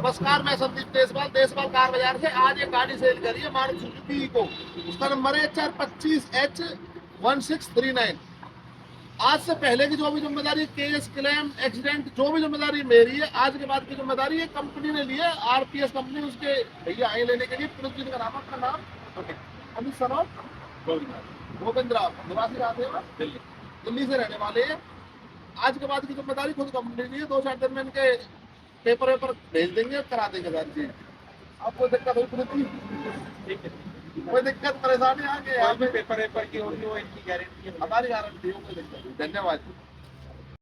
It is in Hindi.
नमस्कार, मैं संदीप देसवाल देसवाल कार बाजार से। आज एक गाड़ी सेल करी है मारुति सुजुकी इको। उसका नंबर है HR25H1639। आज से पहले की जो भी जिम्मेदारी, केस, क्लेम, एक्सीडेंट, जो भी जिम्मेदारी मेरी है, आज के बाद की जिम्मेदारी ये कंपनी ने ली है। आरपीएस कंपनी, उसके भैया आए लेने के लिए। पुलिस जी का नाम, आपका नाम? अमित सनोज गोविंद राव, निवासी राधे, दिल्ली दिल्ली से रहने वाले हैं। आज के बाद की जिम्मेदारी खुद कंपनी ली है। 2-4 दिन में इनके पेपर वेपर भेज देंगे, करा देंगे सारी चीज। आपको दिक्कत हुई पुलिस की? ठीक है, कोई दिक्कत परेशानी आगे यहाँ पे पेपर वेपर की होगी वो इनकी गारंटी है। हमारी गारंटी हो, कोई दिक्कत नहीं। धन्यवाद।